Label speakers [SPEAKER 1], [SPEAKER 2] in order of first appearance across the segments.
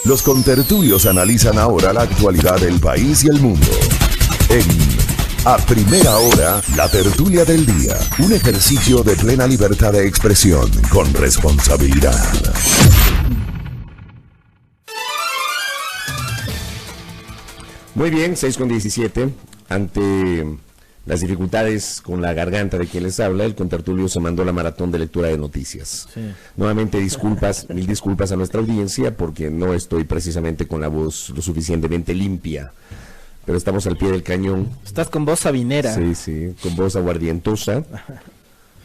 [SPEAKER 1] Los contertulios analizan ahora la actualidad del país y el mundo. En A Primera Hora, la tertulia del día. Un ejercicio de plena libertad de expresión con responsabilidad.
[SPEAKER 2] Muy bien, 6:17. Ante las dificultades con la garganta de quien les habla, el contertulio se mandó la maratón de lectura de noticias. Sí. Nuevamente mil disculpas a nuestra audiencia porque no estoy precisamente con la voz lo suficientemente limpia, pero estamos al pie del cañón.
[SPEAKER 3] Estás con voz sabinera.
[SPEAKER 2] Sí, con voz aguardientosa,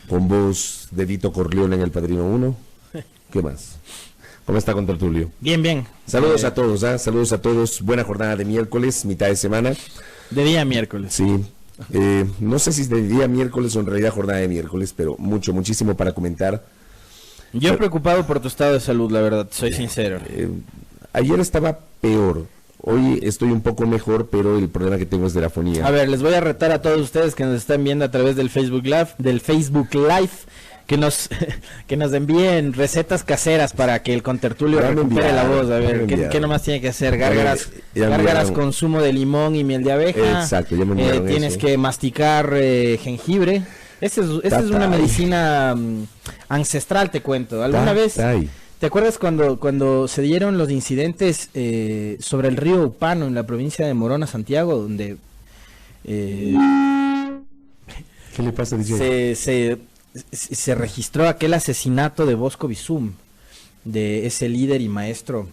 [SPEAKER 2] con voz de Vito Corleone en El Padrino 1. ¿Qué más? ¿Cómo está, contertulio?
[SPEAKER 3] Bien.
[SPEAKER 2] Saludos a todos, saludos a todos. Buena jornada de miércoles, mitad de semana.
[SPEAKER 3] De día miércoles.
[SPEAKER 2] Sí. No sé si es de día miércoles o en realidad jornada de miércoles, pero muchísimo para comentar.
[SPEAKER 3] Yo preocupado por tu estado de salud, la verdad, soy sincero.
[SPEAKER 2] Ayer estaba peor, hoy estoy un poco mejor, pero el problema que tengo es de la fonía.
[SPEAKER 3] A ver, les voy a retar a todos ustedes que nos están viendo a través del Facebook Live, que nos envíen recetas caseras para que el contertulio recupere la voz. A ver, ¿qué nomás tiene que hacer? Gárgaras con zumo de limón y miel de abeja.
[SPEAKER 2] Exacto, ya me enviaron
[SPEAKER 3] tienes
[SPEAKER 2] eso.
[SPEAKER 3] Que masticar jengibre. Esta es una medicina ancestral, te cuento. ¿Alguna vez te acuerdas cuando se dieron los incidentes sobre el río Upano en la provincia de Morona, Santiago, donde
[SPEAKER 2] ¿qué le pasa?
[SPEAKER 3] Se registró aquel asesinato de Bosco Bizum, de ese líder y maestro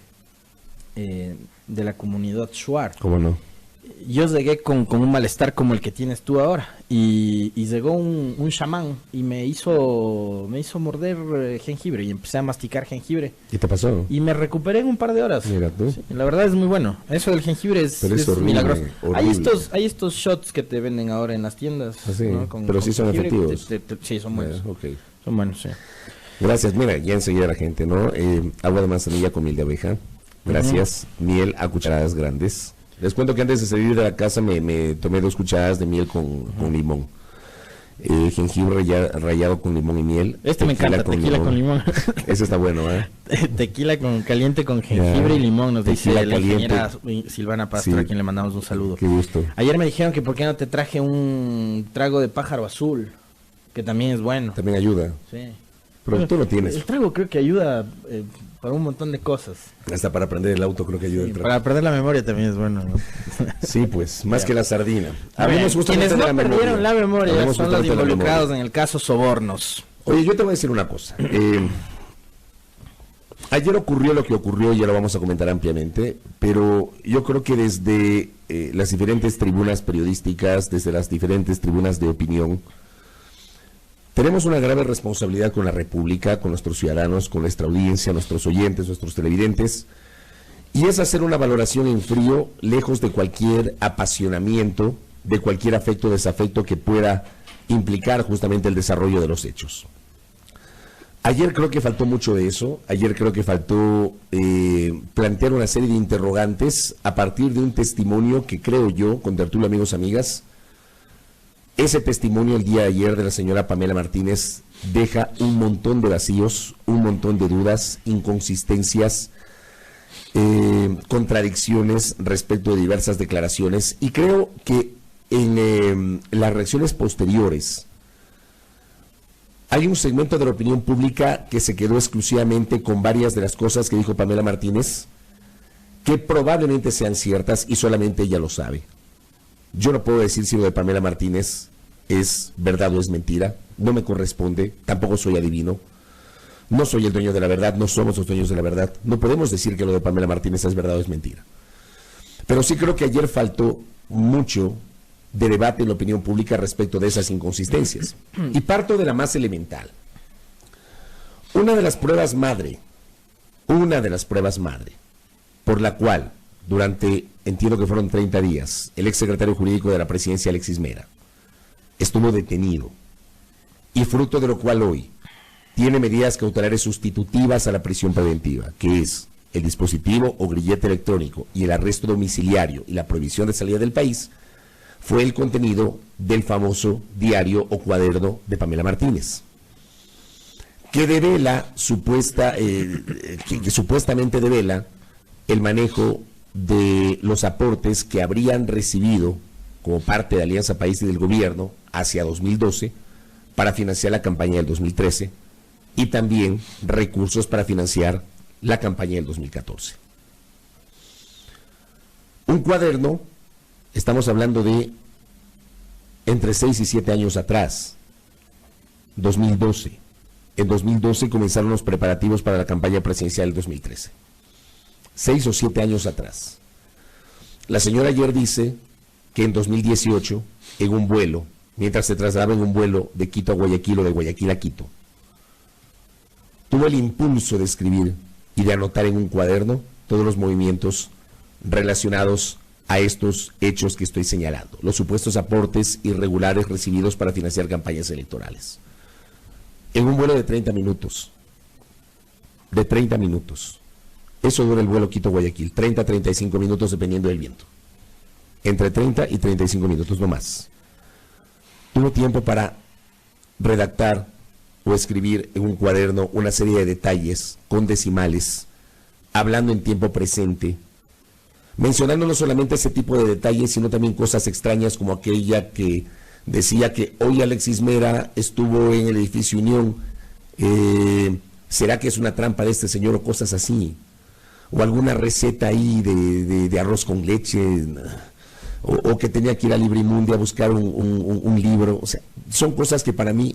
[SPEAKER 3] de la comunidad Shuar?
[SPEAKER 2] ¿Cómo no?
[SPEAKER 3] Yo llegué con un malestar como el que tienes tú ahora, y llegó un chamán y me hizo morder jengibre, y empecé a masticar jengibre.
[SPEAKER 2] ¿Qué te pasó?
[SPEAKER 3] Y me recuperé en un par de horas.
[SPEAKER 2] Mira tú.
[SPEAKER 3] Sí, la verdad es muy bueno. Eso del jengibre es
[SPEAKER 2] horrible,
[SPEAKER 3] milagroso.
[SPEAKER 2] horrible.
[SPEAKER 3] Hay estos shots que te venden ahora en las tiendas.
[SPEAKER 2] ¿Sí?
[SPEAKER 3] ¿No?
[SPEAKER 2] Pero sí son efectivos.
[SPEAKER 3] Sí, son buenos.
[SPEAKER 2] Okay.
[SPEAKER 3] Son buenos, sí.
[SPEAKER 2] Gracias. Mira, ya enseguida la gente, ¿no? Agua de manzanilla con miel de abeja. Gracias. Miel a cucharadas grandes. Les cuento que antes de salir de la casa me tomé 2 cucharadas de miel con limón. Jengibre rallado con limón y miel.
[SPEAKER 3] Me encanta, tequila con limón.
[SPEAKER 2] Eso está bueno, ¿eh?
[SPEAKER 3] Tequila caliente con jengibre y limón, nos dice la ingeniera Silvana Pastor,
[SPEAKER 2] sí,
[SPEAKER 3] a quien le mandamos un saludo.
[SPEAKER 2] Qué gusto.
[SPEAKER 3] Ayer me dijeron que por qué no te traje un trago de pájaro azul, que también es bueno.
[SPEAKER 2] También ayuda.
[SPEAKER 3] Sí.
[SPEAKER 2] Pero tú lo tienes.
[SPEAKER 3] El trago creo que ayuda para un montón de cosas.
[SPEAKER 2] Hasta para aprender el auto creo que ayuda el trago.
[SPEAKER 3] Para perder la memoria también es bueno, ¿no?
[SPEAKER 2] Sí, pues, más que la sardina.
[SPEAKER 3] Quienes no perdieron la memoria son los involucrados en el caso Sobornos.
[SPEAKER 2] Oye, yo te voy a decir una cosa. Ayer ocurrió lo que ocurrió y ya lo vamos a comentar ampliamente, pero yo creo que desde las diferentes tribunas periodísticas, desde las diferentes tribunas de opinión, tenemos una grave responsabilidad con la República, con nuestros ciudadanos, con nuestra audiencia, nuestros oyentes, nuestros televidentes, y es hacer una valoración en frío, lejos de cualquier apasionamiento, de cualquier afecto o desafecto que pueda implicar justamente el desarrollo de los hechos. Ayer creo que faltó mucho de eso, ayer creo que faltó plantear una serie de interrogantes a partir de un testimonio que creo yo, contertulio amigos, amigas, ese testimonio el día de ayer de la señora Pamela Martínez deja un montón de vacíos, un montón de dudas, inconsistencias, contradicciones respecto de diversas declaraciones, y creo que en las reacciones posteriores hay un segmento de la opinión pública que se quedó exclusivamente con varias de las cosas que dijo Pamela Martínez, que probablemente sean ciertas y solamente ella lo sabe. Yo no puedo decir si lo de Pamela Martínez es verdad o es mentira, no me corresponde, tampoco soy adivino, no soy el dueño de la verdad, no somos los dueños de la verdad, no podemos decir que lo de Pamela Martínez es verdad o es mentira. Pero sí creo que ayer faltó mucho de debate en la opinión pública respecto de esas inconsistencias. Y parto de la más elemental. Una de las pruebas madre, por la cual durante, entiendo que fueron 30 días, el exsecretario jurídico de la presidencia, Alexis Mera, estuvo detenido, y fruto de lo cual hoy tiene medidas cautelares sustitutivas a la prisión preventiva, que es el dispositivo o grillete electrónico y el arresto domiciliario y la prohibición de salida del país, fue el contenido del famoso diario o cuaderno de Pamela Martínez, que devela, que supuestamente devela el manejo de los aportes que habrían recibido como parte de Alianza País y del gobierno hacia 2012 para financiar la campaña del 2013 y también recursos para financiar la campaña del 2014. Un cuaderno, estamos hablando de entre 6 y 7 años atrás, 2012. En 2012 comenzaron los preparativos para la campaña presidencial del 2013. 6 o 7 años atrás. La señora ayer dice que en 2018, en un vuelo, mientras se trasladaba en un vuelo de Quito a Guayaquil o de Guayaquil a Quito, tuvo el impulso de escribir y de anotar en un cuaderno todos los movimientos relacionados a estos hechos que estoy señalando, los supuestos aportes irregulares recibidos para financiar campañas electorales. En un vuelo de 30 minutos. De 30 minutos. Eso dura el vuelo Quito-Guayaquil, 30 a 35 minutos dependiendo del viento. Entre 30 y 35 minutos, no más. Tuvo tiempo para redactar o escribir en un cuaderno una serie de detalles con decimales, hablando en tiempo presente, mencionando no solamente ese tipo de detalles, sino también cosas extrañas como aquella que decía que hoy Alexis Mera estuvo en el edificio Unión, ¿será que es una trampa de este señor o cosas así? O alguna receta ahí de arroz con leche, o que tenía que ir a Librimundi a buscar un libro. O sea, son cosas que para mí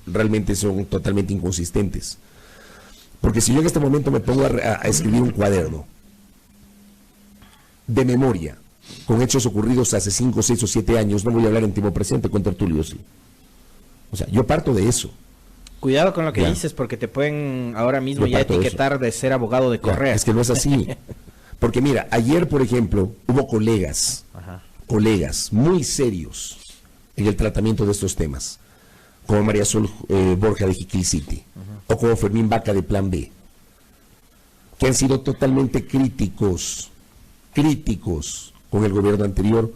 [SPEAKER 2] realmente son totalmente inconsistentes. Porque si yo en este momento me pongo a escribir un cuaderno de memoria, con hechos ocurridos hace 5, 6 o 7 años, no voy a hablar en tiempo presente con tertulio, sí. O sea, yo parto de eso.
[SPEAKER 3] Cuidado con lo que dices, porque te pueden ahora mismo ya etiquetar de ser abogado de Correa.
[SPEAKER 2] Es que no es así. Porque mira, ayer, por ejemplo, hubo colegas muy serios en el tratamiento de estos temas, como María Sol Borja de Jiquil City, o como Fermín Vaca de Plan B, que han sido totalmente críticos con el gobierno anterior,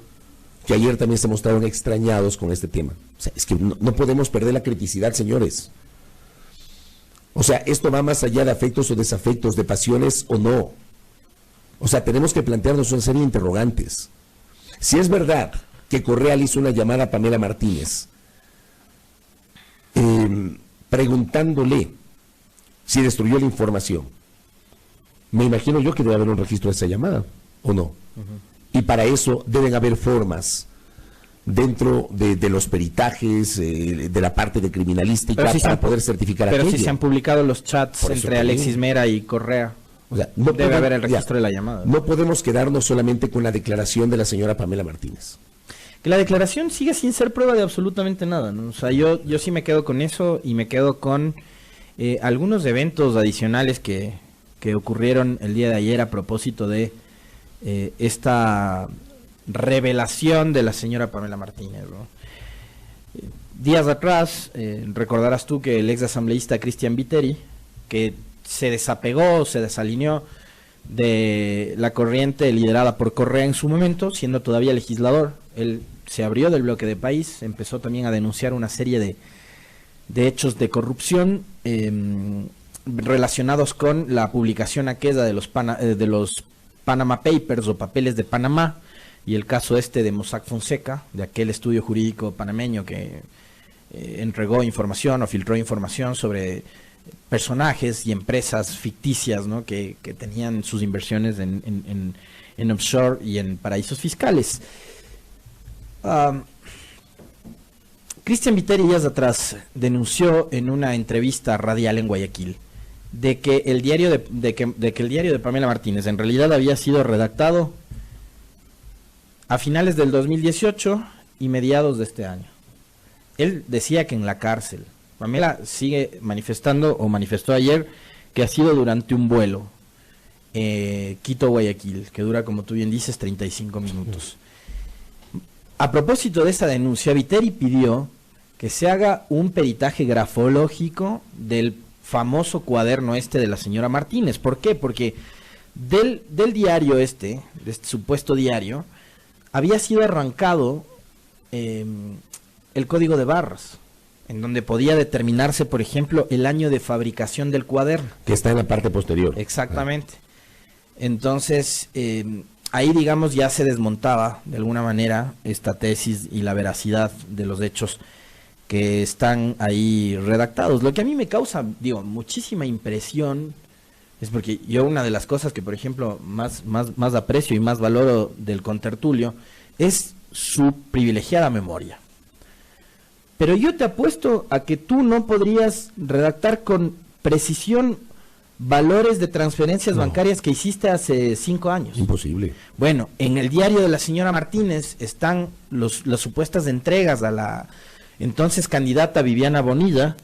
[SPEAKER 2] que ayer también se mostraron extrañados con este tema. O sea, es que no podemos perder la criticidad, señores. O sea, esto va más allá de afectos o desafectos, de pasiones o no. O sea, tenemos que plantearnos una serie de interrogantes. Si es verdad que Correa le hizo una llamada a Pamela Martínez, preguntándole si destruyó la información, me imagino yo que debe haber un registro de esa llamada, ¿o no? Y para eso deben haber formas dentro de los peritajes, de la parte de criminalística, para poder certificar aquello.
[SPEAKER 3] Pero si se han publicado los chats entre Alexis Mera y Correa,
[SPEAKER 2] o sea,
[SPEAKER 3] debe haber el registro de la llamada.
[SPEAKER 2] No podemos quedarnos solamente con la declaración de la señora Pamela Martínez.
[SPEAKER 3] Que la declaración sigue sin ser prueba de absolutamente nada, ¿no? O sea, yo sí me quedo con eso y me quedo con algunos eventos adicionales que ocurrieron el día de ayer a propósito de esta revelación de la señora Pamela Martínez, ¿no? Días atrás, recordarás tú que el ex asambleísta Cristian Viteri, que se desapegó, se desalineó de la corriente liderada por Correa en su momento, siendo todavía legislador, él se abrió del bloque de País, empezó también a denunciar una serie de hechos de corrupción relacionados con la publicación aquella de los Panama Papers o papeles de Panamá, y el caso de Mossack Fonseca, de aquel estudio jurídico panameño que entregó información o filtró información sobre personajes y empresas ficticias, ¿no? que tenían sus inversiones en offshore y en paraísos fiscales. Cristian Viteri días atrás denunció en una entrevista radial en Guayaquil de que el diario de Pamela Martínez en realidad había sido redactado a finales del 2018 y mediados de este año. Él decía que en la cárcel. Pamela sigue manifestando, o manifestó ayer, que ha sido durante un vuelo Quito-Guayaquil, que dura, como tú bien dices, 35 minutos. A propósito de esa denuncia, Viteri pidió que se haga un peritaje grafológico del famoso cuaderno de la señora Martínez. ¿Por qué? Porque del diario de este supuesto diario, había sido arrancado el código de barras, en donde podía determinarse, por ejemplo, el año de fabricación del cuaderno.
[SPEAKER 2] Que está en la parte posterior.
[SPEAKER 3] Exactamente. Entonces, ahí, digamos, ya se desmontaba de alguna manera esta tesis y la veracidad de los hechos que están ahí redactados. Lo que a mí me causa, digo, muchísima impresión es porque yo una de las cosas que, por ejemplo, más aprecio y más valoro del contertulio es su privilegiada memoria. Pero yo te apuesto a que tú no podrías redactar con precisión valores de transferencias bancarias que hiciste hace 5 años.
[SPEAKER 2] Imposible.
[SPEAKER 3] Bueno, en el diario de la señora Martínez están las supuestas entregas a la entonces candidata Viviana Bonilla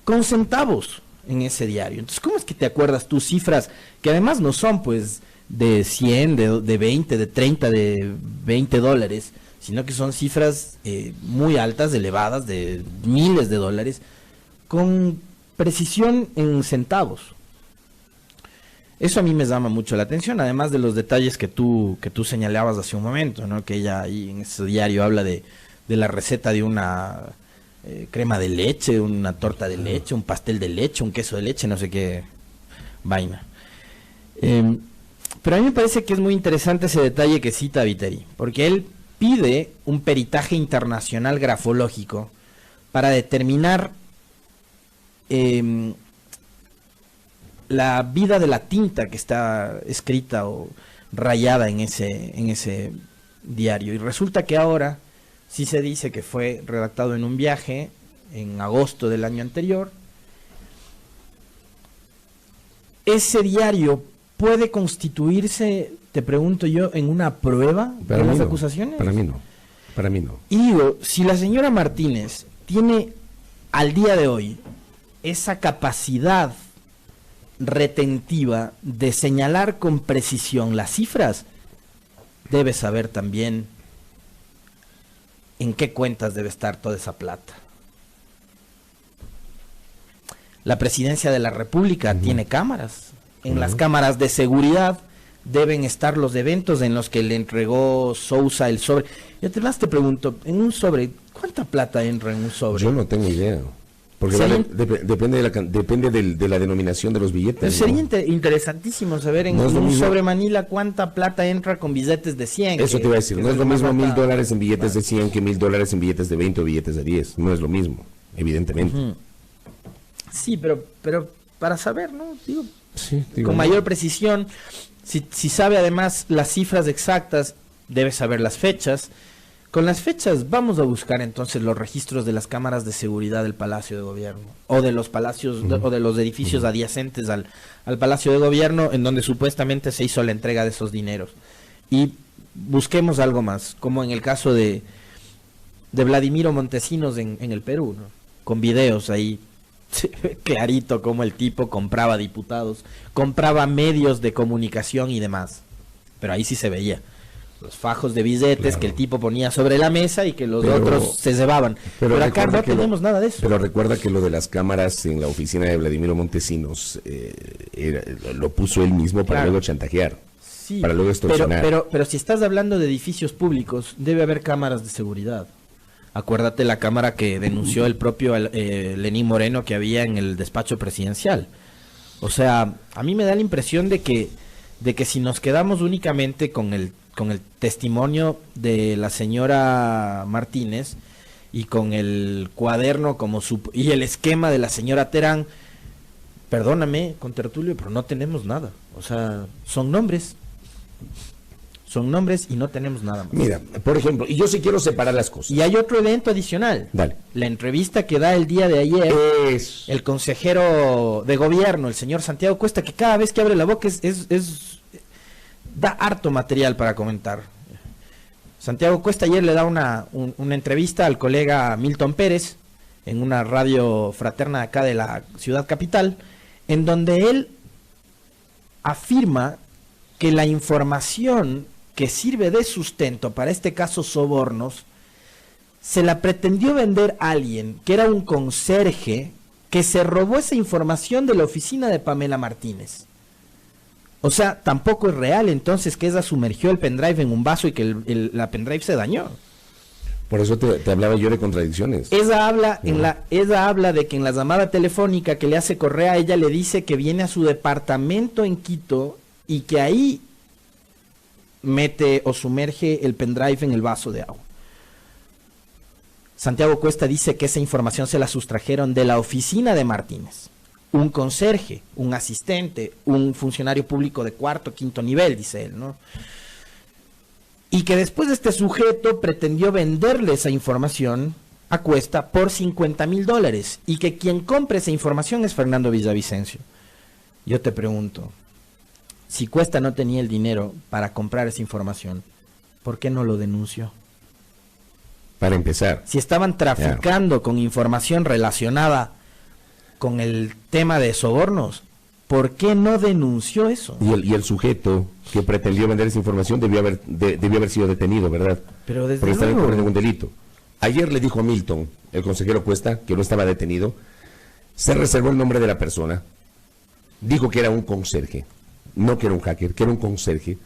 [SPEAKER 3] con centavos en ese diario. Entonces, ¿cómo es que te acuerdas tus cifras que además no son pues de 100, de 20, de 30, de 20 dólares, sino que son cifras muy altas, elevadas, de miles de dólares, con precisión en centavos? Eso a mí me llama mucho la atención, además de los detalles que tú señalabas hace un momento, ¿no? Que ella ahí en ese diario habla de la receta de una crema de leche, una torta de leche, un pastel de leche, un queso de leche, no sé qué vaina. Pero a mí me parece que es muy interesante ese detalle que cita Viteri, porque él pide un peritaje internacional grafológico para determinar la vida de la tinta que está escrita o rayada en ese diario. Y resulta que ahora sí se dice que fue redactado en un viaje en agosto del año anterior. ¿Ese diario puede constituirse, te pregunto yo, en una prueba de las acusaciones?
[SPEAKER 2] Para mí no. Para mí no.
[SPEAKER 3] Y digo, si la señora Martínez tiene al día de hoy esa capacidad retentiva de señalar con precisión las cifras, debe saber también en qué cuentas debe estar toda esa plata. La presidencia de la República tiene cámaras. En las cámaras de seguridad deben estar los eventos en los que le entregó Sousa el sobre. Y además te pregunto, en un sobre, ¿cuánta plata entra en un sobre?
[SPEAKER 2] Yo no tengo idea. Porque depende de la denominación de los billetes.
[SPEAKER 3] Sería interesantísimo saber en un sobre Manila cuánta plata entra con billetes de 100.
[SPEAKER 2] Eso te iba a decir, no es lo mismo $1,000 en billetes de 100 que $1,000 en billetes de 20 o billetes de 10. No es lo mismo, evidentemente.
[SPEAKER 3] Sí, pero para saber, ¿no? Digo,
[SPEAKER 2] digo,
[SPEAKER 3] con mayor precisión, si sabe además las cifras exactas, debe saber las fechas. Con las fechas vamos a buscar entonces los registros de las cámaras de seguridad del Palacio de Gobierno o de los palacios o de los edificios adyacentes al Palacio de Gobierno en donde supuestamente se hizo la entrega de esos dineros. Y busquemos algo más, como en el caso de Vladimiro Montesinos en el Perú, ¿no? Con videos ahí clarito como el tipo compraba diputados, compraba medios de comunicación y demás. Pero ahí sí se veía los fajos de billetes que el tipo ponía sobre la mesa y que los otros se cebaban. Pero acá no tenemos nada de eso.
[SPEAKER 2] Pero recuerda que lo de las cámaras en la oficina de Vladimiro Montesinos lo puso él mismo para luego chantajear, para luego extorsionar.
[SPEAKER 3] Pero si estás hablando de edificios públicos, debe haber cámaras de seguridad. Acuérdate la cámara que denunció el propio Lenín Moreno que había en el despacho presidencial. O sea, a mí me da la impresión de que si nos quedamos únicamente con el testimonio de la señora Martínez y con el cuaderno y el esquema de la señora Terán, perdóname, contertulio, pero no tenemos nada. O sea, son nombres y no tenemos nada más.
[SPEAKER 2] Mira, por ejemplo, y yo sí quiero separar las cosas.
[SPEAKER 3] Y hay otro evento adicional.
[SPEAKER 2] Dale.
[SPEAKER 3] La entrevista que da el día de ayer el consejero de gobierno, el señor Santiago Cuesta, que cada vez que abre la boca da harto material para comentar. Santiago Cuesta ayer le da una entrevista al colega Milton Pérez en una radio fraterna acá de la ciudad capital, en donde él afirma que la información que sirve de sustento para este caso sobornos se la pretendió vender a alguien que era un conserje que se robó esa información de la oficina de Pamela Martínez. O sea, tampoco es real entonces que ella sumergió el pendrive en un vaso y que la pendrive se dañó.
[SPEAKER 2] Por eso te hablaba yo de contradicciones.
[SPEAKER 3] Ella habla de que en la llamada telefónica que le hace Correa, ella le dice que viene a su departamento en Quito y que ahí mete o sumerge el pendrive en el vaso de agua. Santiago Cuesta dice que esa información se la sustrajeron de la oficina de Martínez. Un conserje, un asistente, un funcionario público de cuarto, quinto nivel, dice él, ¿no? Y que después este sujeto pretendió venderle esa información a Cuesta por $50,000 y que quien compre esa información es Fernando Villavicencio. Yo te pregunto, si Cuesta no tenía el dinero para comprar esa información, ¿por qué no lo denunció?
[SPEAKER 2] Para empezar.
[SPEAKER 3] Si estaban traficando con información relacionada con el tema de sobornos, ¿por qué no denunció eso?
[SPEAKER 2] Y el sujeto que pretendió vender esa información debió haber sido detenido, ¿verdad?
[SPEAKER 3] Pero desde
[SPEAKER 2] porque estaba
[SPEAKER 3] luego.
[SPEAKER 2] incurriendo en un delito. Ayer le dijo a Milton, el consejero Cuesta, que no estaba detenido, se reservó el nombre de la persona, dijo que era un conserje, no que era un hacker, que era un conserje,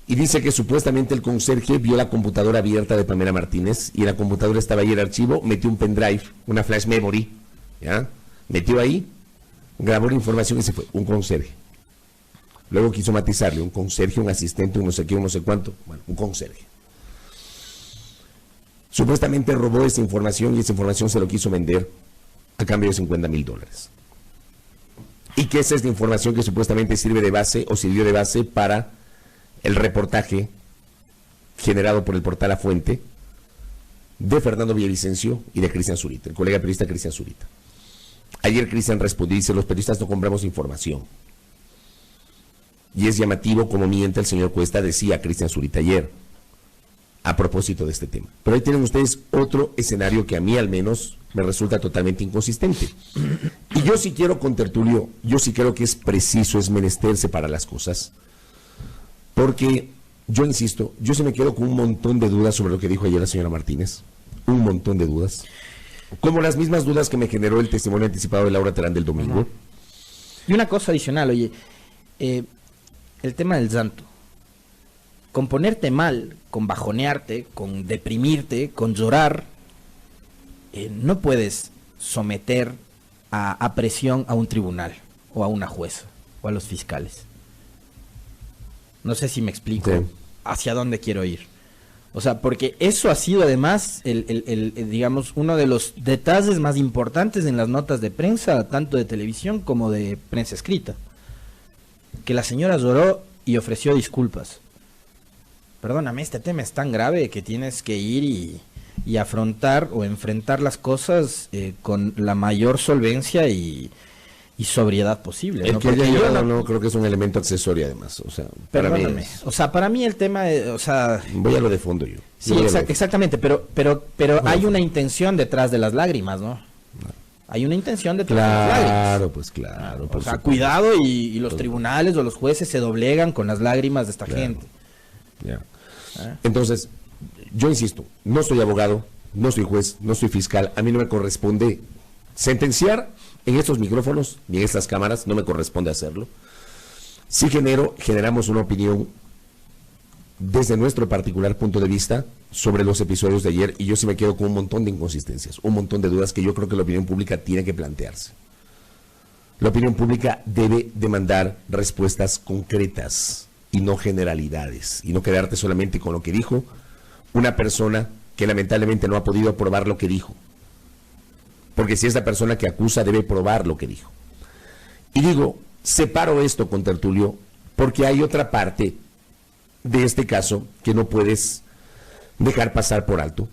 [SPEAKER 2] y dice que supuestamente el conserje vio la computadora abierta de Pamela Martínez, y en la computadora estaba ahí el archivo, metió un pendrive, una flash memory, ¿ya? Metió ahí, grabó la información y se fue, un conserje. Luego quiso matizarle, un conserje, un asistente, un no sé qué, un no sé cuánto, bueno, un conserje. Supuestamente robó esa información y esa información se lo quiso vender a cambio de $50,000. Y que esa es la información que supuestamente sirve de base o sirvió de base para el reportaje generado por el portal La Fuente de Fernando Villavicencio y de Cristian Zurita, el colega periodista Cristian Zurita. Ayer Cristian respondió y dice, los periodistas no compramos información. Y es llamativo como miente el señor Cuesta, decía Cristian Zurita ayer, a propósito de este tema. Pero ahí tienen ustedes otro escenario que a mí al menos me resulta totalmente inconsistente. Y yo sí quiero, contertulio, yo sí creo que es preciso, es menester separar las cosas, porque yo insisto, yo se me quedo con un montón de dudas sobre lo que dijo ayer la señora Martínez, un montón de dudas, como las mismas dudas que me generó el testimonio anticipado de Laura Terán del domingo.
[SPEAKER 3] Y una cosa adicional, oye, el tema del santo. Con ponerte mal, con bajonearte, con deprimirte, con llorar, no puedes someter a presión a un tribunal o a una jueza o a los fiscales. No sé si me explico hacia dónde quiero ir. O sea, porque eso ha sido además, digamos, uno de los detalles más importantes en las notas de prensa, tanto de televisión como de prensa escrita. Que la señora lloró y ofreció disculpas. Perdóname, este tema es tan grave que tienes que ir y afrontar o enfrentar las cosas con la mayor solvencia y sobriedad posible, ¿no?
[SPEAKER 2] El que haya llorado no creo que es un elemento accesorio además, o sea,
[SPEAKER 3] perdóname, o sea, para mí el tema, o sea...
[SPEAKER 2] Voy a lo de fondo yo.
[SPEAKER 3] Sí, exactamente, pero hay una intención detrás de las lágrimas, ¿no? Hay una intención detrás de las lágrimas.
[SPEAKER 2] Pues claro.
[SPEAKER 3] O sea, cuidado y los tribunales o los jueces se doblegan con las lágrimas de esta gente.
[SPEAKER 2] Ya. Entonces, yo insisto, no soy abogado, no soy juez, no soy fiscal, a mí no me corresponde sentenciar en estos micrófonos ni en estas cámaras, no me corresponde hacerlo. Sí generamos una opinión desde nuestro particular punto de vista sobre los episodios de ayer, y yo sí me quedo con un montón de inconsistencias, un montón de dudas que yo creo que la opinión pública tiene que plantearse. La opinión pública debe demandar respuestas concretas y no generalidades, y no quedarte solamente con lo que dijo una persona que lamentablemente no ha podido probar lo que dijo. Porque si es la persona que acusa, debe probar lo que dijo. Y digo, separo esto, contertulio, porque hay otra parte de este caso que no puedes dejar pasar por alto,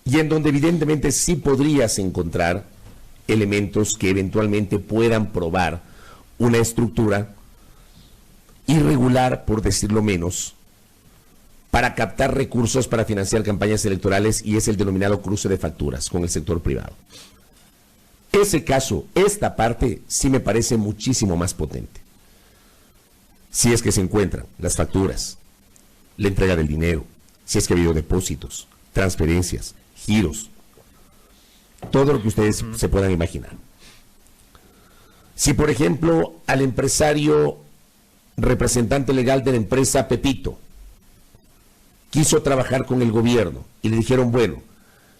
[SPEAKER 2] y en donde evidentemente sí podrías encontrar elementos que eventualmente puedan probar una estructura irregular, por decirlo menos, para captar recursos para financiar campañas electorales, y es el denominado cruce de facturas con el sector privado. Ese caso, esta parte, sí me parece muchísimo más potente. Si es que se encuentran las facturas, la entrega del dinero, si es que ha habido depósitos, transferencias, giros, todo lo que ustedes se puedan imaginar. Si, por ejemplo, al empresario representante legal de la empresa Pepito quiso trabajar con el gobierno y le dijeron, bueno,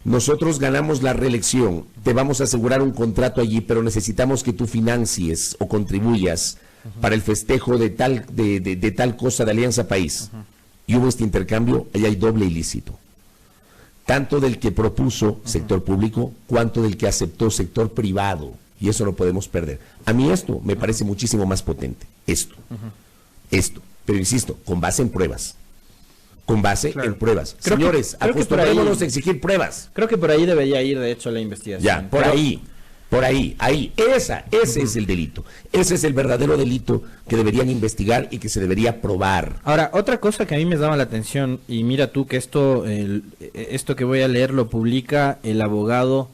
[SPEAKER 2] nosotros ganamos la reelección, te vamos a asegurar un contrato allí, pero necesitamos que tú financies o contribuyas para el festejo de tal cosa de Alianza País, y hubo este intercambio, ahí hay doble ilícito. Tanto del que propuso sector público, cuanto del que aceptó sector privado. Y eso no podemos perder. A mí esto me parece muchísimo más potente. Esto. Pero insisto, con base en pruebas. Con base en pruebas. Señores, acostumbrémonos a exigir pruebas.
[SPEAKER 3] Creo que por ahí debería ir, de hecho, la investigación.
[SPEAKER 2] Ya, por ahí. Ese es el delito. Ese es el verdadero delito que deberían investigar y que se debería probar.
[SPEAKER 3] Ahora, otra cosa que a mí me llama la atención, y mira tú que esto que voy a leer lo publica el abogado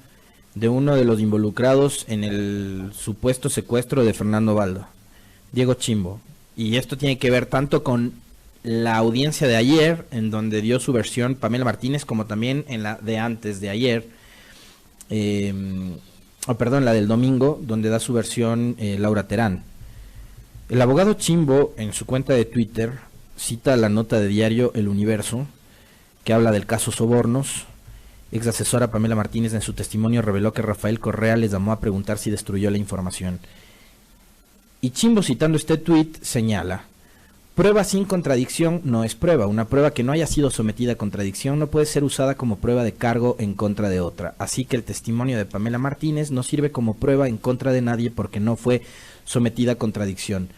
[SPEAKER 3] de uno de los involucrados en el supuesto secuestro de Fernando Baldo, Diego Chimbo. Y esto tiene que ver tanto con la audiencia de ayer, en donde dio su versión Pamela Martínez, como también en la de antes de ayer, la del domingo, donde da su versión Laura Terán. El abogado Chimbo, en su cuenta de Twitter, cita la nota de diario El Universo, que habla del caso Sobornos. Ex asesora Pamela Martínez en su testimonio reveló que Rafael Correa les llamó a preguntar si destruyó la información. Y Chimbo, citando este tuit, señala: prueba sin contradicción no es prueba. Una prueba que no haya sido sometida a contradicción no puede ser usada como prueba de cargo en contra de otra. Así que el testimonio de Pamela Martínez no sirve como prueba en contra de nadie porque no fue sometida a contradicción.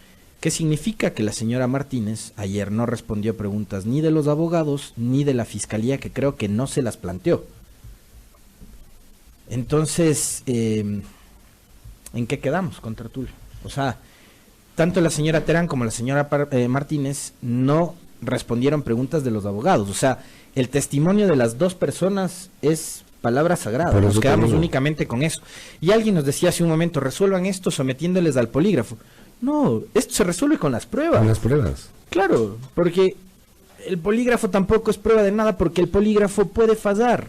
[SPEAKER 3] ¿Qué significa? Que la señora Martínez ayer no respondió preguntas ni de los abogados ni de la fiscalía, que creo que no se las planteó. Entonces, ¿en qué quedamos con Tertulio? O sea, tanto la señora Terán como la señora Martínez no respondieron preguntas de los abogados. O sea, el testimonio de las dos personas es palabra sagrada. Nos quedamos únicamente con eso. Y alguien nos decía hace un momento: resuelvan esto sometiéndoles al polígrafo. No, esto se resuelve con las pruebas.
[SPEAKER 2] Con las pruebas.
[SPEAKER 3] Claro, porque el polígrafo tampoco es prueba de nada, porque el polígrafo puede fallar.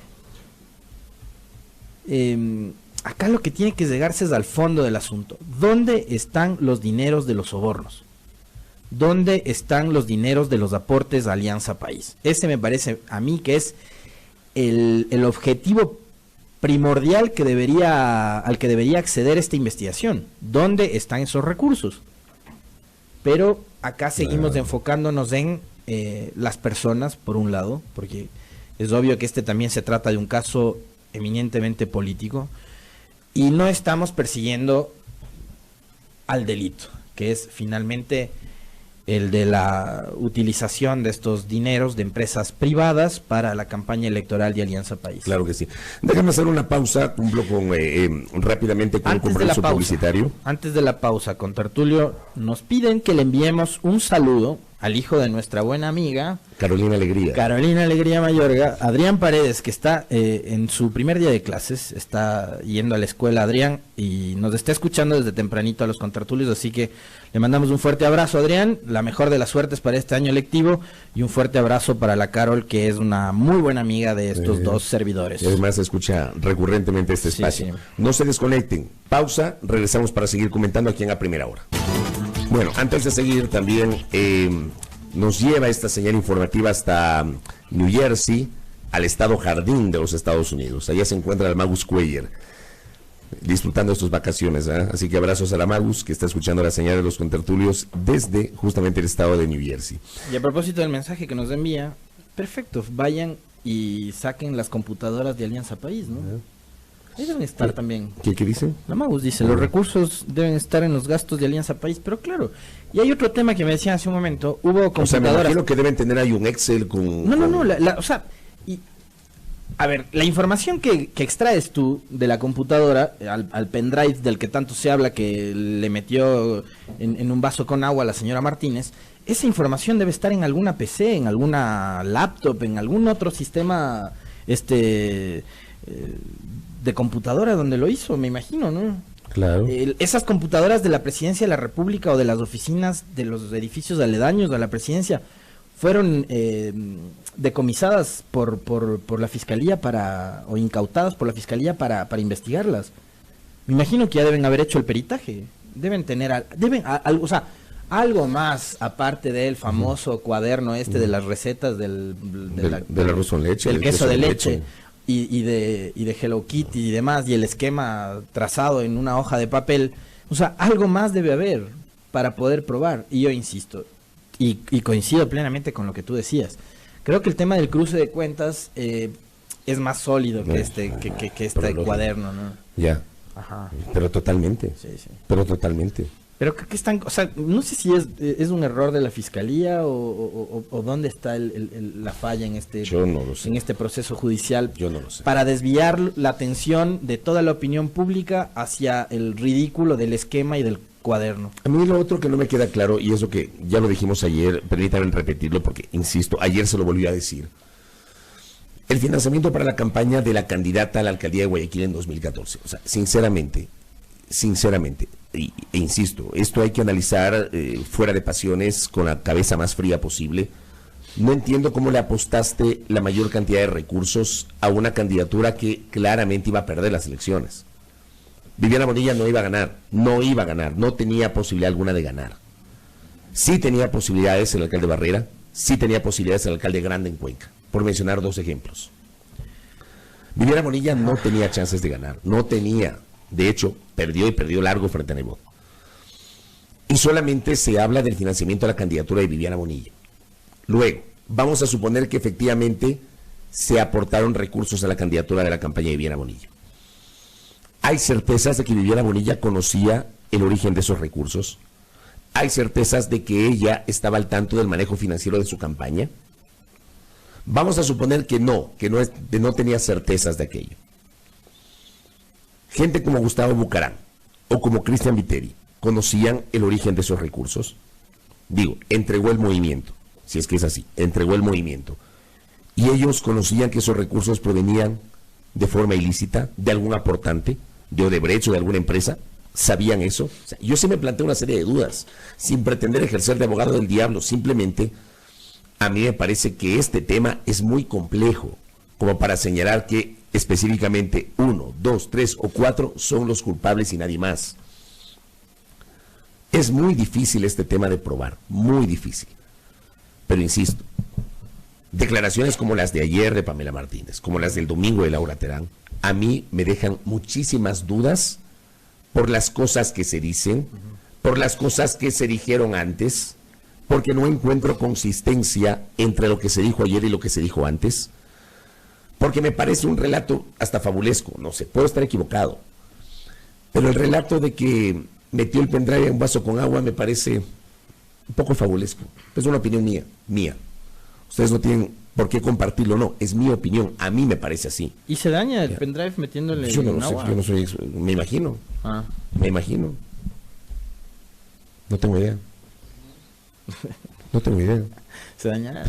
[SPEAKER 3] Acá lo que tiene que llegarse es al fondo del asunto. ¿Dónde están los dineros de los sobornos? ¿Dónde están los dineros de los aportes a Alianza País? Ese me parece a mí que es el objetivo primordial al que debería acceder esta investigación. ¿Dónde están esos recursos? Pero acá seguimos enfocándonos en las personas, por un lado, porque es obvio que este también se trata de un caso eminentemente político, y no estamos persiguiendo al delito, que es finalmente el de la utilización de estos dineros de empresas privadas para la campaña electoral de Alianza País.
[SPEAKER 2] Claro que sí. Déjame hacer una pausa, cumplo rápidamente con un compromiso publicitario.
[SPEAKER 3] Antes de la pausa, con Tertulio, nos piden que le enviemos un saludo al hijo de nuestra buena amiga
[SPEAKER 2] Carolina Alegría Mayorga, Adrián Paredes, que está en su primer día de clases, está yendo a la escuela Adrián, y nos está escuchando desde tempranito a los contertulios, así que le mandamos un fuerte abrazo, Adrián, la mejor de las suertes para este año lectivo, y un fuerte abrazo para la Carol, que es una muy buena amiga de estos dos servidores. Y además escucha recurrentemente este espacio. Sí. No se desconecten, pausa, regresamos para seguir comentando aquí en A Primera Hora. Bueno, antes de seguir también nos lleva esta señal informativa hasta New Jersey, al estado Jardín de los Estados Unidos. Allá se encuentra el Magus Cuellar, disfrutando de sus vacaciones, ¿eh? Así que abrazos a la Magus, que está escuchando la señal de los contertulios desde justamente el estado de New Jersey. Y a propósito del mensaje que nos envía, perfecto, vayan y saquen las computadoras de Alianza País, ¿no? Ahí deben estar también. ¿Qué dice? La Magus dice, los recursos deben estar en los gastos de Alianza País, pero claro. Y hay otro tema que me decían hace un momento, hubo computadoras... O sea, me imagino que deben tener ahí un Excel con... No, o sea, a ver, la información que extraes tú de la computadora al pendrive del que tanto se habla, que le metió en un vaso con agua a la señora Martínez, esa información debe estar en alguna PC, en alguna laptop, en algún otro sistema de computadora donde lo hizo, me imagino, ¿no? Claro. Esas computadoras de la Presidencia de la República o de las oficinas de los edificios aledaños a la Presidencia fueron decomisadas por la Fiscalía o incautadas por la Fiscalía para investigarlas. Me imagino que ya deben haber hecho el peritaje. Deben tener o sea, algo más aparte del famoso cuaderno de las recetas del arroz con leche, del queso de leche. Y de Hello Kitty y demás, y el esquema trazado en una hoja de papel. O sea, algo más debe haber.
[SPEAKER 3] para poder probar. Y yo insisto, y coincido plenamente con lo que tú decías. Creo que el tema del cruce de cuentas es más sólido que este cuaderno, ¿no?
[SPEAKER 2] Ya.
[SPEAKER 3] Ajá.
[SPEAKER 2] Pero totalmente.
[SPEAKER 3] Sí, sí.
[SPEAKER 2] Pero totalmente.
[SPEAKER 3] Pero creo que están, o sea, no sé si es un error de la fiscalía o dónde está la falla en
[SPEAKER 2] Yo no lo sé.
[SPEAKER 3] en este proceso judicial.
[SPEAKER 2] Yo no lo sé.
[SPEAKER 3] Para desviar la atención de toda la opinión pública hacia el ridículo del esquema y del cuaderno.
[SPEAKER 2] A mí lo otro que no me queda claro, y eso que ya lo dijimos ayer, permítanme repetirlo porque, insisto, ayer se lo volví a decir. El financiamiento para la campaña de la candidata a la alcaldía de Guayaquil en 2014. O sea, sinceramente, e insisto, esto hay que analizar fuera de pasiones, con la cabeza más fría posible. No entiendo cómo le apostaste la mayor cantidad de recursos a una candidatura que claramente iba a perder las elecciones. Viviana Bonilla no iba a ganar, no tenía posibilidad alguna de ganar. Sí tenía posibilidades el alcalde Barrera, sí tenía posibilidades el alcalde Grande en Cuenca, por mencionar dos ejemplos. Viviana Bonilla no tenía chances de ganar, no tenía. De hecho, perdió largo frente a Nebot. Y solamente se habla del financiamiento de la candidatura de Viviana Bonilla. Luego, vamos a suponer que efectivamente se aportaron recursos a la candidatura de la campaña de Viviana Bonilla. ¿Hay certezas de que Viviana Bonilla conocía el origen de esos recursos? ¿Hay certezas de que ella estaba al tanto del manejo financiero de su campaña? Vamos a suponer que no tenía certezas de aquello. Gente como Gustavo Bucarán o como Cristian Viteri conocían el origen de esos recursos. Digo, entregó el movimiento, si es que es así, entregó el movimiento. Y ellos conocían que esos recursos provenían de forma ilícita, de algún aportante, de Odebrecht o de alguna empresa. ¿Sabían eso? O sea, yo sí me planteo una serie de dudas, sin pretender ejercer de abogado del diablo. Simplemente, a mí me parece que este tema es muy complejo, como para señalar que específicamente 1, 2, 3 o 4 son los culpables y nadie más. Es muy difícil este tema de probar, muy difícil. Pero insisto, declaraciones como las de ayer de Pamela Martínez, como las del domingo de Laura Terán, a mí me dejan muchísimas dudas por las cosas que se dicen, por las cosas que se dijeron antes, porque no encuentro consistencia entre lo que se dijo ayer y lo que se dijo antes. Porque me parece un relato hasta fabulesco, no sé, puedo estar equivocado. Pero el relato de que metió el pendrive en un vaso con agua me parece un poco fabulesco. Es una opinión mía. Ustedes no tienen por qué compartirlo, no, es mi opinión, a mí me parece así.
[SPEAKER 3] ¿Y se daña el pendrive metiéndole
[SPEAKER 2] yo no
[SPEAKER 3] en
[SPEAKER 2] lo
[SPEAKER 3] agua?
[SPEAKER 2] Sé, yo no soy, me imagino. Me imagino. No tengo idea.
[SPEAKER 3] Se dañará.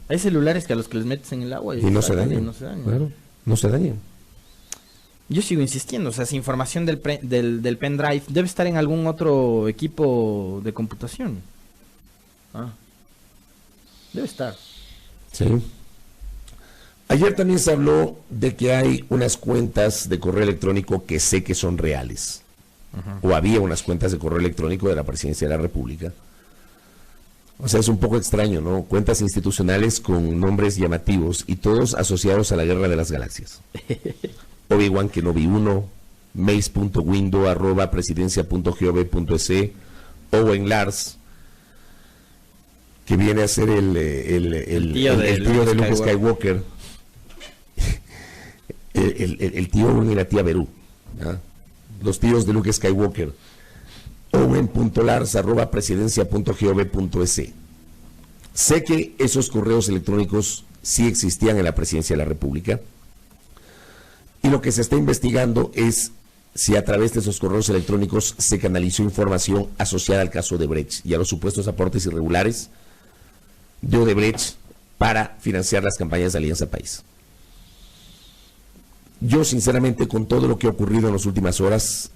[SPEAKER 3] Hay celulares que a los que les metes en el agua
[SPEAKER 2] y no se dañan. Claro, no se dañan.
[SPEAKER 3] Yo sigo insistiendo, o sea, esa información del pendrive debe estar en algún otro equipo de computación. Debe estar.
[SPEAKER 2] Sí. Ayer también se habló de que hay unas cuentas de correo electrónico que sé que son reales. O había unas cuentas de correo electrónico de la Presidencia de la República. O sea, es un poco extraño, ¿no? Cuentas institucionales con nombres llamativos y todos asociados a la Guerra de las Galaxias. Obi-Wan Kenobi 1, mace.window, @presidencia.gov.es, Owen Lars, que viene a ser el tío de Luke Skywalker. el tío Owen y la tía Beru, ¿ah? Los tíos de Luke Skywalker. Owen.lars @presidencia.gov.es. Sé que esos correos electrónicos sí existían en la Presidencia de la República, y lo que se está investigando es si a través de esos correos electrónicos se canalizó información asociada al caso de Odebrecht y a los supuestos aportes irregulares de Odebrecht para financiar las campañas de Alianza País. Yo, sinceramente, con todo lo que ha ocurrido en las últimas horas,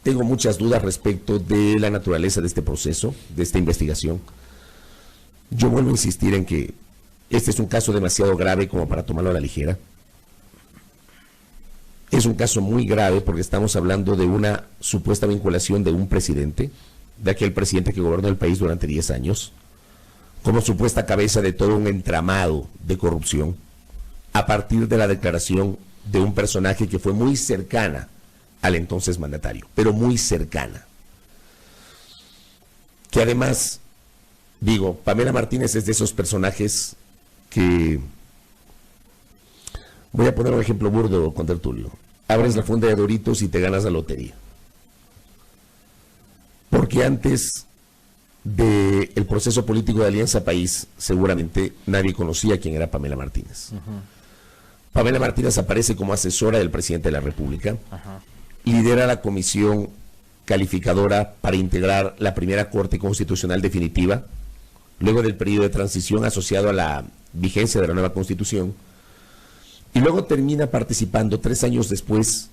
[SPEAKER 2] tengo muchas dudas respecto de la naturaleza de este proceso, de esta investigación. Yo vuelvo a insistir en que este es un caso demasiado grave como para tomarlo a la ligera. Es un caso muy grave porque estamos hablando de una supuesta vinculación de un presidente, de aquel presidente que gobernó el país durante 10 años, como supuesta cabeza de todo un entramado de corrupción, a partir de la declaración de un personaje que fue muy cercana al entonces mandatario, pero muy cercana. que además, digo, Pamela Martínez es de esos personajes que, voy a poner un ejemplo burdo con Tertulio, abres la funda de Doritos y te ganas la lotería. Porque antes del proceso político de Alianza País, seguramente nadie conocía quién era Pamela Martínez. Pamela Martínez aparece como asesora del presidente de la República, lidera la comisión calificadora para integrar la primera Corte Constitucional definitiva, luego del periodo de transición asociado a la vigencia de la nueva Constitución, y luego termina participando 3 años después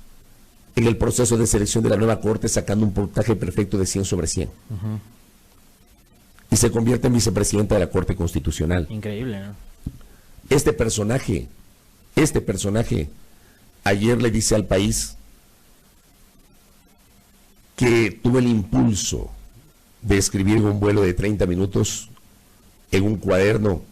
[SPEAKER 2] en el proceso de selección de la nueva Corte, sacando un puntaje perfecto de 100 sobre 100. Y se convierte en vicepresidenta de la Corte Constitucional.
[SPEAKER 3] Increíble, ¿no?
[SPEAKER 2] Este personaje, ayer le dice al país que tuvo el impulso de escribir en un vuelo de 30 minutos en un cuaderno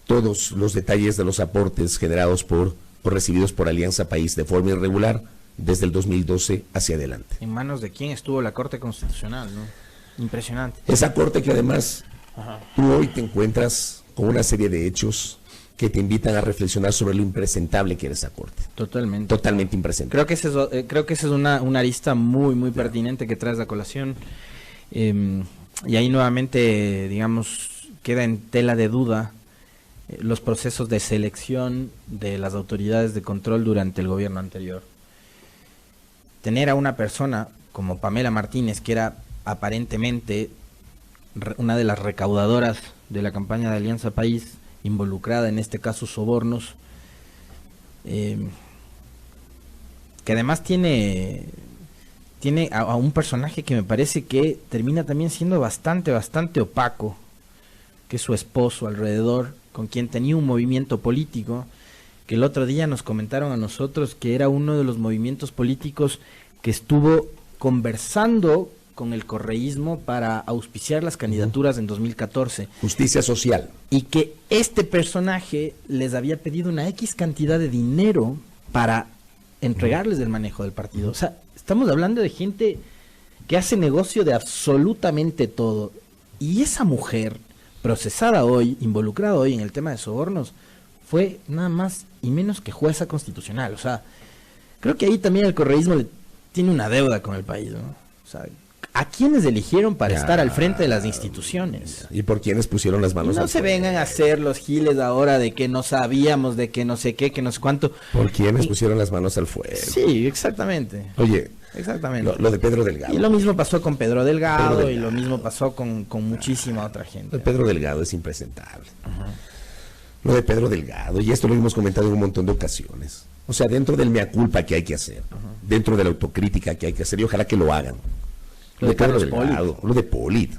[SPEAKER 2] todos los detalles de los aportes generados por o recibidos por Alianza País de forma irregular desde el 2012 hacia adelante.
[SPEAKER 3] ¿En manos de quién estuvo la Corte Constitucional, no? Impresionante.
[SPEAKER 2] Esa Corte que además tú hoy te encuentras con una serie de hechos que te invitan a reflexionar sobre lo impresentable que era esa Corte.
[SPEAKER 3] Totalmente.
[SPEAKER 2] Totalmente impresentable.
[SPEAKER 3] Creo que esa es una arista muy pertinente que traes a colación. Y ahí nuevamente, digamos, queda en tela de duda los procesos de selección de las autoridades de control durante el gobierno anterior. Tener a una persona como Pamela Martínez, que era aparentemente una de las recaudadoras de la campaña de Alianza País, involucrada en este caso sobornos, que además tiene a un personaje que me parece que termina también siendo bastante opaco, que es su esposo alrededor, con quien tenía un movimiento político, que el otro día nos comentaron a nosotros que era uno de los movimientos políticos que estuvo conversando con el correísmo para auspiciar las candidaturas en 2014.
[SPEAKER 2] Justicia social.
[SPEAKER 3] Y que este personaje les había pedido una X cantidad de dinero para entregarles el manejo del partido. O sea, estamos hablando de gente que hace negocio de absolutamente todo. Y esa mujer, procesada hoy, involucrada hoy en el tema de sobornos, fue nada más y menos que jueza constitucional. O sea, creo que ahí también el correísmo tiene una deuda con el país, ¿no? O sea, ¿a quiénes eligieron para estar al frente de las instituciones?
[SPEAKER 2] ¿Y por quiénes pusieron las manos?
[SPEAKER 3] No se vengan a hacer los giles ahora de que no sabíamos, de que no sé qué, que no sé cuánto.
[SPEAKER 2] ¿Por quiénes pusieron las manos al fuego?
[SPEAKER 3] Sí, exactamente.
[SPEAKER 2] Oye,
[SPEAKER 3] exactamente.
[SPEAKER 2] Lo de Pedro Delgado.
[SPEAKER 3] Y lo mismo pasó con Pedro Delgado, y lo mismo pasó con muchísima otra gente.
[SPEAKER 2] Lo de Pedro Delgado es impresentable. Lo de Pedro Delgado, y esto lo hemos comentado en un montón de ocasiones. O sea, dentro del mea culpa que hay que hacer, dentro de la autocrítica que hay que hacer, y ojalá que lo hagan. Lo de Pedro Delgado, lo de Polit.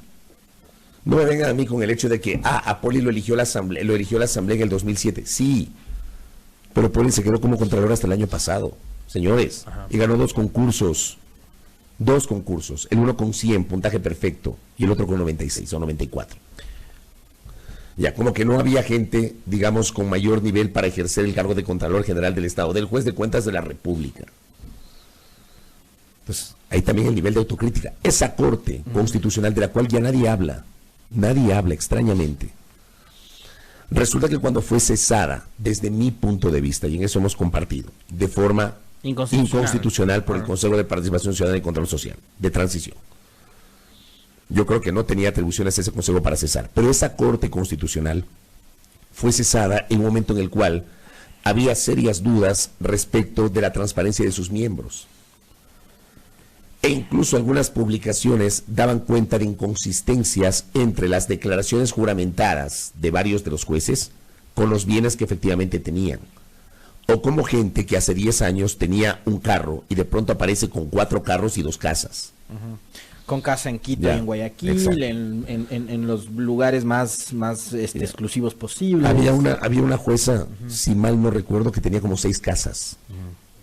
[SPEAKER 2] No me vengan a mí con el hecho de que a Polit lo eligió la asamblea en el 2007. Sí, pero Polit se quedó como contralor hasta el año pasado, señores, y ganó 2 concursos. 2 concursos, el uno con 100, puntaje perfecto, y el otro con 96 o 94. Ya, como que no había gente, digamos, con mayor nivel para ejercer el cargo de Contralor General del Estado, del Juez de Cuentas de la República. Entonces, ahí también el nivel de autocrítica. Esa Corte Constitucional de la cual ya nadie habla extrañamente. Resulta que cuando fue cesada, desde mi punto de vista, y en eso hemos compartido, de forma inconstitucional por el Consejo de Participación Ciudadana y Control Social, de transición. Yo creo que no tenía atribuciones ese Consejo para cesar, pero esa Corte Constitucional fue cesada en un momento en el cual había serias dudas respecto de la transparencia de sus miembros. E incluso algunas publicaciones daban cuenta de inconsistencias entre las declaraciones juramentadas de varios de los jueces con los bienes que efectivamente tenían. O como gente que hace 10 años tenía un carro y de pronto aparece con 4 carros y 2 casas.
[SPEAKER 3] Con casa en Quito y en Guayaquil, en los lugares más exclusivos posibles.
[SPEAKER 2] Había una jueza, si mal no recuerdo, que tenía como 6 casas.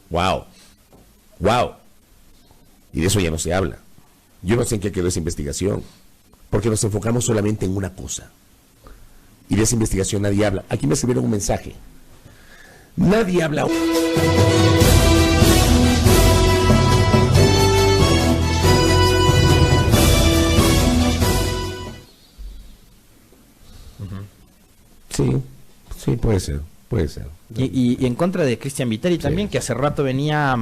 [SPEAKER 2] ¡Wow! Y de eso ya no se habla. Yo no sé en qué quedó esa investigación, porque nos enfocamos solamente en una cosa. Y de esa investigación nadie habla. Aquí me escribieron un mensaje. Nadie habla. Sí, puede ser.
[SPEAKER 3] Y en contra de Cristian Viteri también, que hace rato venía,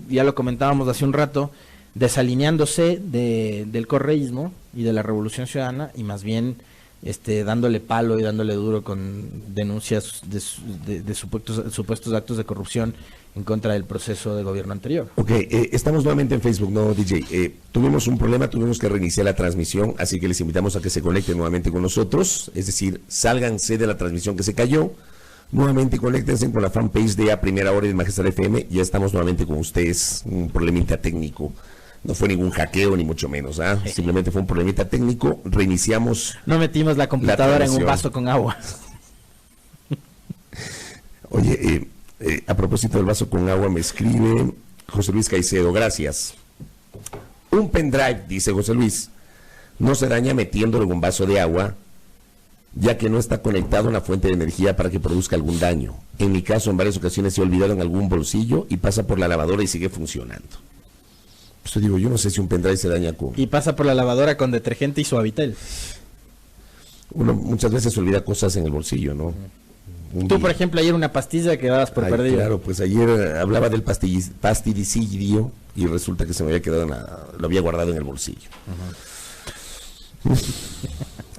[SPEAKER 3] ya lo comentábamos hace un rato, desalineándose del correísmo y de la Revolución Ciudadana, y más bien dándole palo y dándole duro con denuncias de supuestos actos de corrupción en contra del proceso de gobierno anterior.
[SPEAKER 2] Ok, estamos nuevamente en Facebook, ¿no, DJ? Tuvimos un problema, tuvimos que reiniciar la transmisión, así que les invitamos a que se conecten nuevamente con nosotros, es decir, sálganse de la transmisión que se cayó, nuevamente conéctense con la fanpage de A Primera Hora de Majestad FM, ya estamos nuevamente con ustedes, un problemita técnico. No fue ningún hackeo, ni mucho menos, simplemente fue un problemita técnico, reiniciamos.
[SPEAKER 3] No metimos la computadora en un vaso con agua.
[SPEAKER 2] Oye, a propósito del vaso con agua, me escribe José Luis Caicedo, gracias. Un pendrive, dice José Luis, no se daña metiéndolo en un vaso de agua, ya que no está conectado a una fuente de energía para que produzca algún daño. En mi caso, en varias ocasiones se ha olvidado en algún bolsillo y pasa por la lavadora y sigue funcionando. Pues digo, yo no sé si un pendrive se daña con...
[SPEAKER 3] Y pasa por la lavadora con detergente y Suavitel.
[SPEAKER 2] Uno muchas veces se olvida cosas en el bolsillo, ¿no?
[SPEAKER 3] Tú, por ejemplo, ayer una pastilla que dabas por perdida.
[SPEAKER 2] Claro, pues ayer hablaba del pastidicidio y resulta que se me había quedado, lo había guardado en el bolsillo.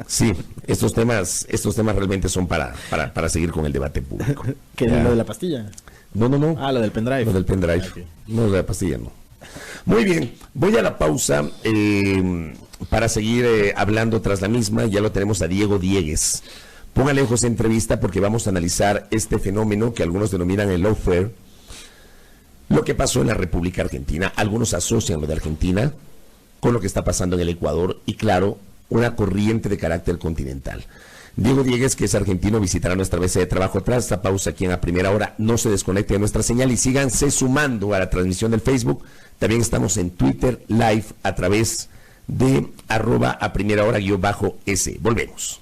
[SPEAKER 2] Sí, estos temas realmente son para seguir con el debate público.
[SPEAKER 3] ¿Qué es lo de la pastilla?
[SPEAKER 2] No.
[SPEAKER 3] Lo del pendrive.
[SPEAKER 2] Lo del pendrive. Okay. No, lo de la pastilla no. Muy bien, voy a la pausa para seguir hablando tras la misma. Ya lo tenemos a Diego Diegues. Póngale ojos en entrevista porque vamos a analizar este fenómeno que algunos denominan el lawfare, lo que pasó en la República Argentina. Algunos asocian lo de Argentina con lo que está pasando en el Ecuador y, claro, una corriente de carácter continental. Diego Diegues, que es argentino, visitará nuestra mesa de trabajo tras esta pausa aquí en A Primera Hora. No se desconecte de nuestra señal y síganse sumando a la transmisión del Facebook. También estamos en Twitter Live a través de @aprimeraHora_S. Volvemos.